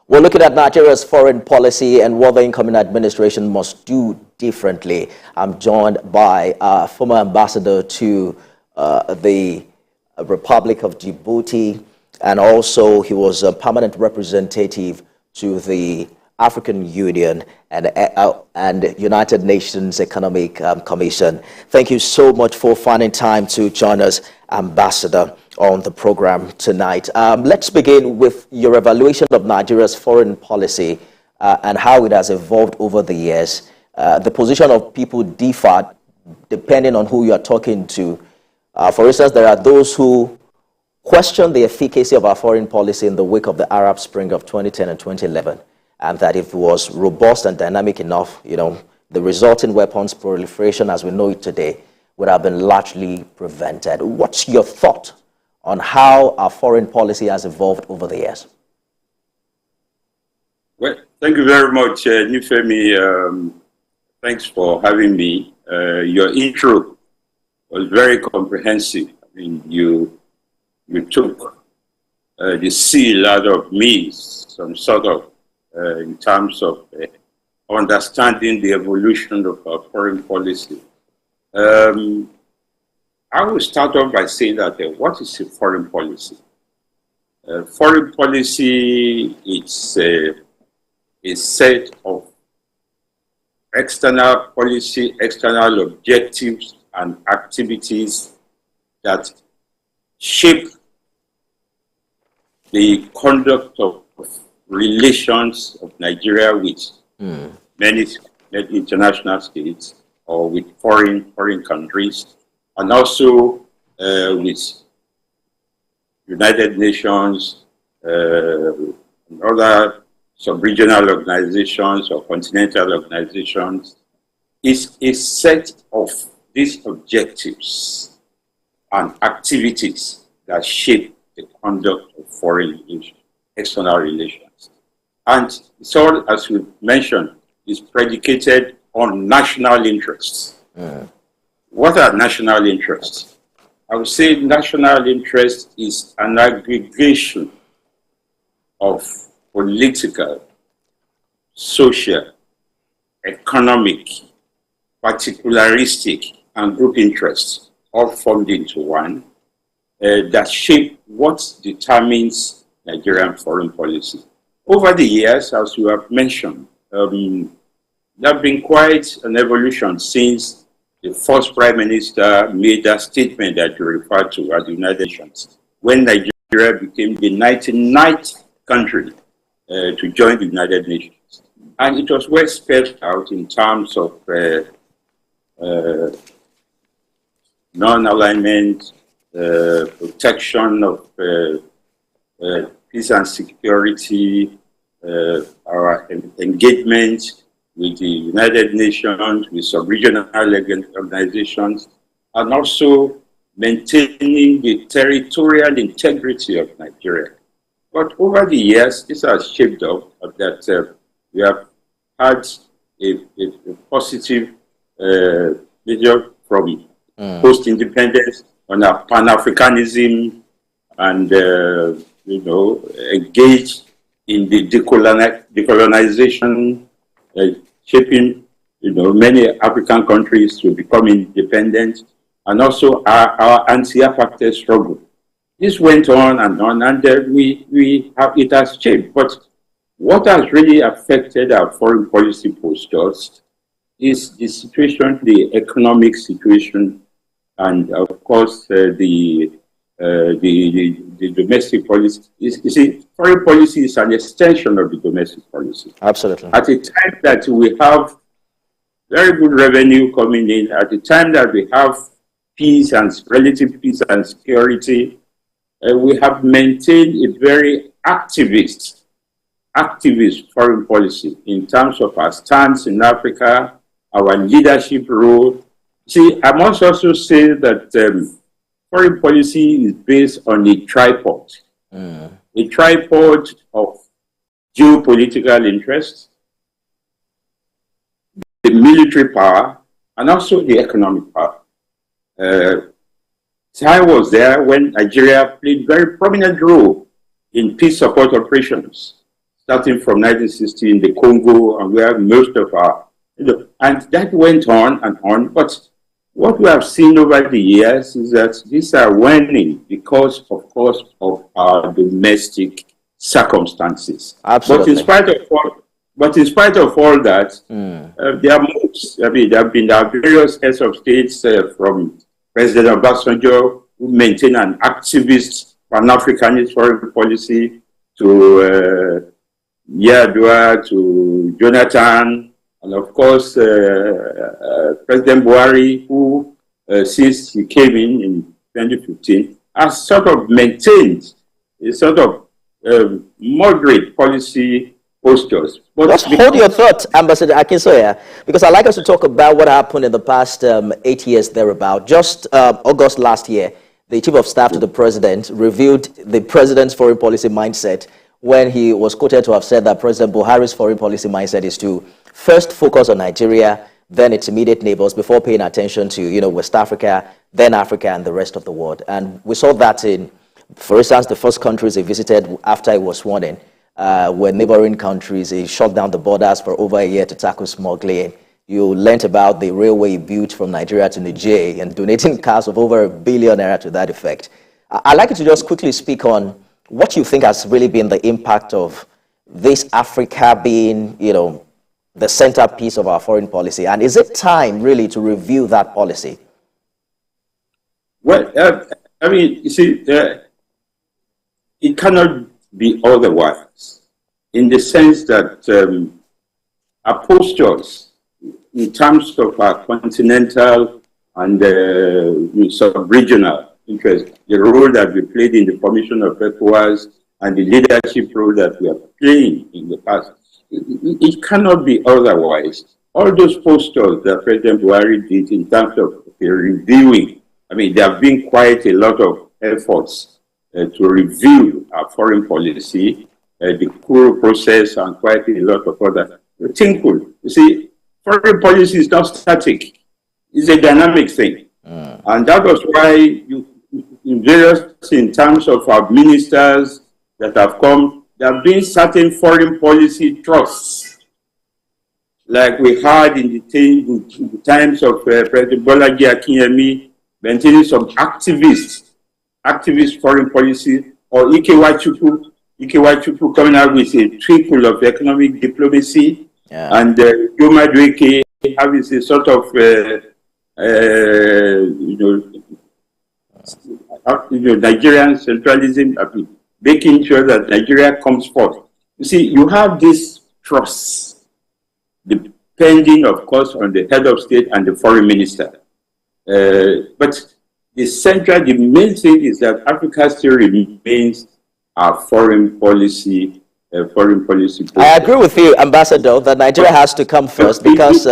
We're looking at Nigeria's foreign policy and what the incoming administration must do differently. I'm joined by former ambassador to the Republic of Djibouti, and also he was a permanent representative to the African Union and United Nations Economic Commission. Thank you so much for finding time to join us, Ambassador, on the program tonight. Let's begin with your evaluation of Nigeria's foreign policy and how it has evolved over the years. The position of people differ depending on who you are talking to. For instance, there are those who question the efficacy of our foreign policy in the wake of the Arab Spring of 2010 and 2011, and that if it was robust and dynamic enough, the resulting weapons proliferation as we know it today would have been largely prevented. What's your thought on how our foreign policy has evolved over the years? Well, thank you very much, Nifemi. Thanks for having me. Your intro was very comprehensive. I mean, you took the seal out of me, some sort of, in terms of understanding the evolution of our foreign policy. I will start off by saying that what is a foreign policy? Foreign policy is a set of external policy, external objectives and activities that shape the conduct of relations of Nigeria with many international states or with foreign countries, and also with United Nations and other sub-regional organizations or continental organizations. Is a set of these objectives and activities that shape the conduct of foreign relations, external relations. And so, as we mentioned, is predicated on national interests. What are national interests? I would say national interest is an aggregation of political, social, economic, particularistic, and group interests, all formed into one, that shape what determines Nigerian foreign policy. Over the years, as you have mentioned, there have been quite an evolution since the first Prime Minister made that statement that you referred to at the United Nations, when Nigeria became the 99th country to join the United Nations. And it was well spelled out in terms of non-alignment, protection of peace and security, our engagement with the United Nations, with sub-regional organizations, and also maintaining the territorial integrity of Nigeria. But over the years, this has shaped up that we have had a positive measure from post-independence on our Pan-Africanism and, engaged in the decolonization, shaping, many African countries to become independent, and also our anti-apartheid struggle. This went on, and then it has changed. But what has really affected our foreign policy postures is the situation, the economic situation, and of course the domestic policy. You see, foreign policy is an extension of the domestic policy. Absolutely. At a time that we have very good revenue coming in, at the time that we have peace and relative peace and security, we have maintained a very activist foreign policy in terms of our stance in Africa, our leadership role. See, I must also say that foreign policy is based on a tripod of geopolitical interests, the military power, and also the economic power. I was there when Nigeria played a very prominent role in peace support operations. starting from 1960 in the Congo, and where most of our, and that went on and on. But what we have seen over the years is that these are waning because, of course, of our domestic circumstances. Absolutely. But in spite of all that, there are moves. I mean, there have been various heads of states from President Obasanjo, who maintain an activist Pan-Africanist foreign policy, to Yadua, to Jonathan, and of course, President Buhari, who since he came in 2015, has sort of maintained a sort of moderate policy postures. But just hold your thought, Ambassador Akinsanya, because I'd like us to talk about what happened in the past 8 years thereabout. Just August last year, the Chief of Staff to the President revealed the President's foreign policy mindset when he was quoted to have said that President Buhari's foreign policy mindset is to first focus on Nigeria, then its immediate neighbors, before paying attention to, West Africa, then Africa, and the rest of the world. And we saw that in, for instance, the first countries he visited after he was sworn in were neighboring countries. He shut down the borders for over a year to tackle smuggling. You learnt about the railway he built from Nigeria to Niger and donating cars of over $1 billion to that effect. I'd like you to just quickly speak on what you think has really been the impact of this Africa being, the centerpiece of our foreign policy. And is it time really to review that policy? Well, I mean, you see, it cannot be otherwise, in the sense that our postures in terms of our continental and sub-regional interest, the role that we played in the formation of ECOWAS and the leadership role that we are playing in the past, it cannot be otherwise. All those postures that President Buhari did in terms of reviewing, I mean, there have been quite a lot of efforts to review our foreign policy, the Kuru process, and quite a lot of other things. You see, foreign policy is not static. It's a dynamic thing. And that was why in terms of our ministers that have come, there have been certain foreign policy trusts, like we had in the times of President Bolaji Akinyemi, maintaining some activist foreign policy, or Ike Wachupu coming out with a trickle of economic diplomacy, and Yoma Dweke having a sort of Nigerian centralism, making sure that Nigeria comes forth. You see, you have this trust, depending, of course, on the head of state and the foreign minister. But the main thing is that Africa still remains our foreign policy. I agree with you, Ambassador, that Nigeria has to come first, because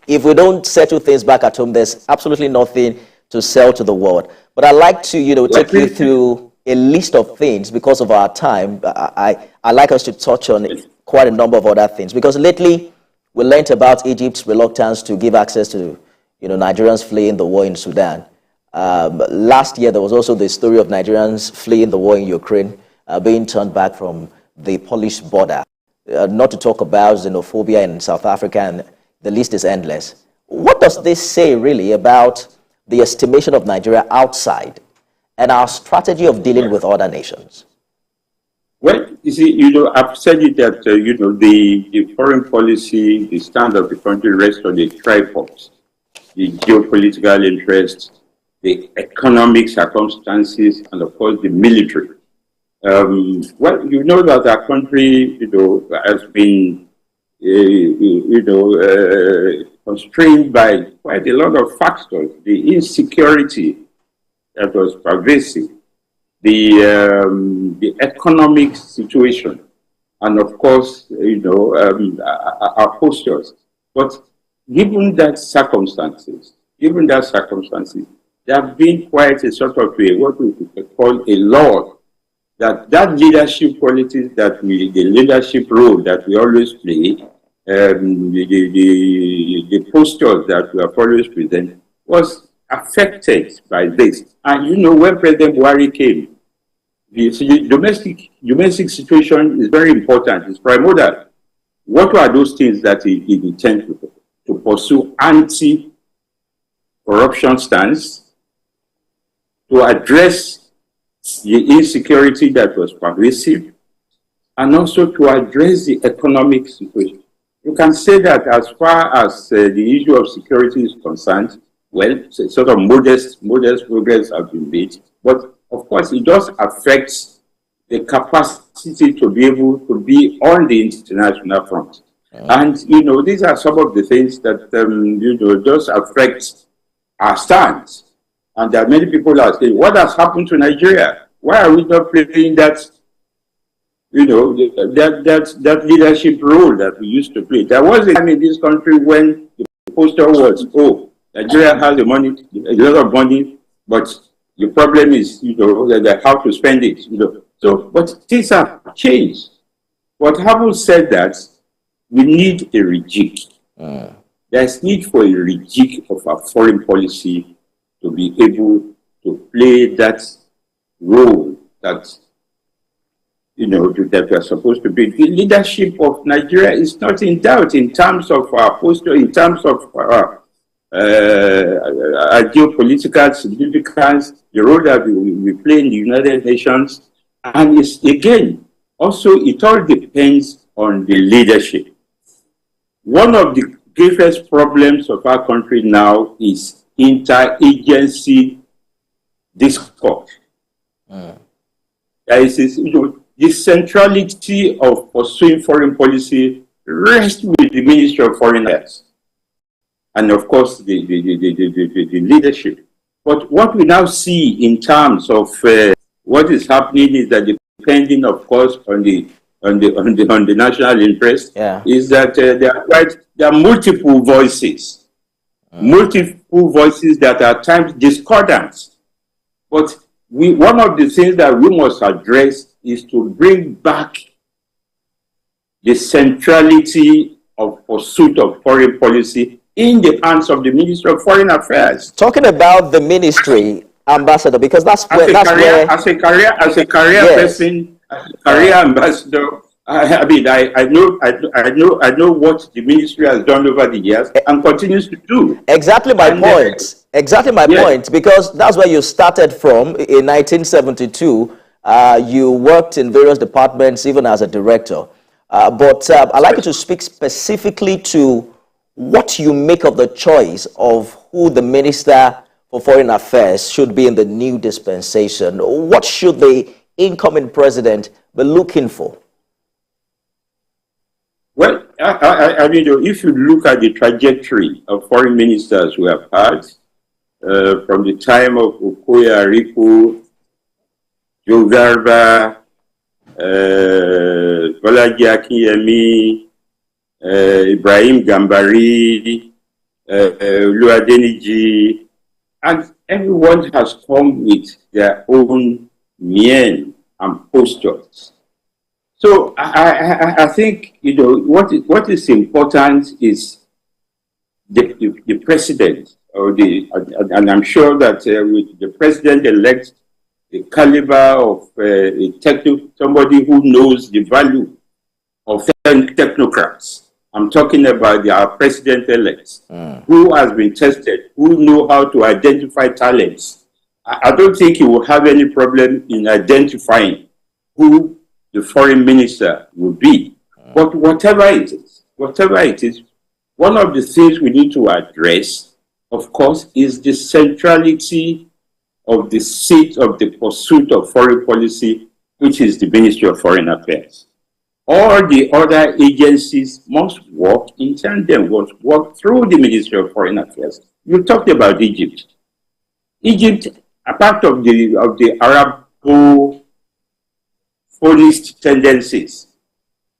if we don't settle things back at home, there's absolutely nothing to sell to the world. But I'd like to, take you through a list of things because of our time. I'd like us to touch on quite a number of other things, because lately we learned about Egypt's reluctance to give access to, Nigerians fleeing the war in Sudan. Last year, there was also the story of Nigerians fleeing the war in Ukraine, being turned back from the Polish border. Not to talk about xenophobia in South Africa, and the list is endless. What does this say really about the estimation of Nigeria outside and our strategy of dealing with other nations? Well, you see, I've said it that, the foreign policy, the stand of the country rests on the tripods: the geopolitical interests, the economic circumstances, and of course the military. Well, you know that our country, has been, constrained by quite a lot of factors: the insecurity that was pervasive, the economic situation, and of course, our postures. But given that circumstances, there have been quite a sort of what we could call a law that leadership qualities the leadership role that we always play, the postures that we have always present was affected by this. And when President Buhari came, the domestic situation is very important. It's primordial. What are those things that he intends to pursue? Anti-corruption stance, to address the insecurity that was pervasive, and also to address the economic situation. You can say that as far as the issue of security is concerned, well, sort of modest progress has been made, but of course it does affect the capacity to be able to be on the international front. And, these are some of the things that, does affect our stance. And there are many people that are saying, what has happened to Nigeria? Why are we not playing that, that leadership role that we used to play? There was a time in this country when the poster was, oh, Nigeria has a lot of money, but the problem is, how to spend it, So, but things have changed. But having said that, we need a rejig. There's need for a rejig of our foreign policy to be able to play that role that, that we are supposed to be. The leadership of Nigeria is not in doubt in terms of our posture, in terms of our geopolitical significance, the role that we play in the United Nations. And it's, again, also it all depends on the leadership. One of the gravest problems of our country now is interagency discord. There is this, the centrality of pursuing foreign policy rests with the Ministry of Foreign Affairs, and of course the leadership. But what we now see in terms of what is happening is that, depending, of course, on the national interest, is that there are multiple voices, that are at times discordant. But one of the things that we must address is to bring back the centrality of pursuit of foreign policy in the hands of the Ministry of Foreign Affairs. Talking about the ministry, Ambassador, because as a career person, as a career ambassador, I know what the ministry has done over the years and continues to do. Exactly my point. Because that's where you started from in 1972. You worked in various departments, even as a director. But I'd like you to speak specifically to what you make of the choice of who the Minister for Foreign Affairs should be in the new dispensation. What should the incoming president be looking for? Well, I mean, if you look at the trajectory of foreign ministers we have had, from the time of Okoye Aripo, Joe Garba, Bolaji Akinyemi, Ibrahim Gambari, Oluwadeniji, and everyone has come with their own mien and postures. So I think, what is important is the president, and I'm sure that with the president-elect, the caliber of somebody who knows the value of technocrats. I'm talking about our president-elect, who has been tested, who know how to identify talents. I don't think he will have any problem in identifying who the foreign minister will be. But whatever it is, one of the things we need to address, of course, is the centrality of the seat of the pursuit of foreign policy, which is the Ministry of Foreign Affairs. All the other agencies must work in tandem, must work through the Ministry of Foreign Affairs. You talked about Egypt. Egypt, a part of the Arab-Polish tendencies.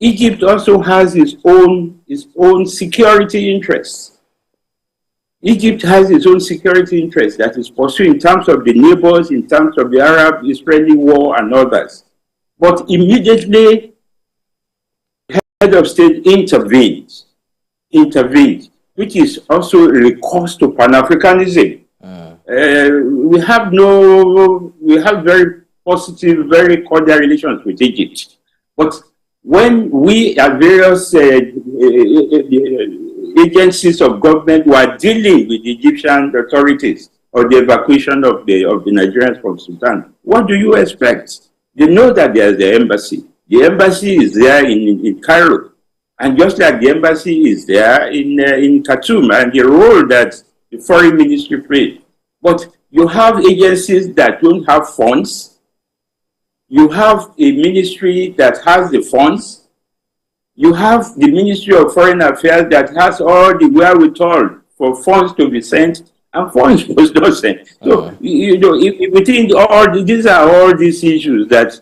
Egypt also has its own security interests. Egypt has its own security interests that is pursued in terms of the neighbors, in terms of the Arab-Israeli war and others. But immediately, the head of state intervened, which is also a recourse to Pan-Africanism. We have very positive, very cordial relations with Egypt. But when we at various agencies of government were dealing with the Egyptian authorities or the evacuation of the Nigerians from Sudan, what do you expect? They know that there's the embassy. The embassy is there in Cairo. And just like the embassy is there in Khartoum, and the role that the foreign ministry played. But you have agencies that don't have funds. You have a ministry that has the funds. You have the Ministry of Foreign Affairs that has all the wherewithal for funds to be sent, and funds was not sent. So, you know, if we think these are all these issues that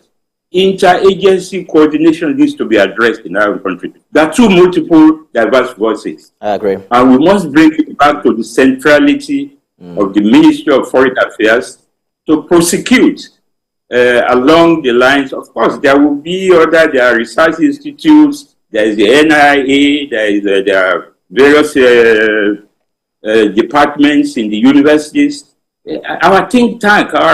interagency coordination needs to be addressed in our country. There are too multiple diverse voices. I agree. And we must bring it back to the centrality of the Ministry of Foreign Affairs to prosecute along the lines. Of course, there will be there are research institutes, there is the NIA, there are various departments in the universities. Our think tank, our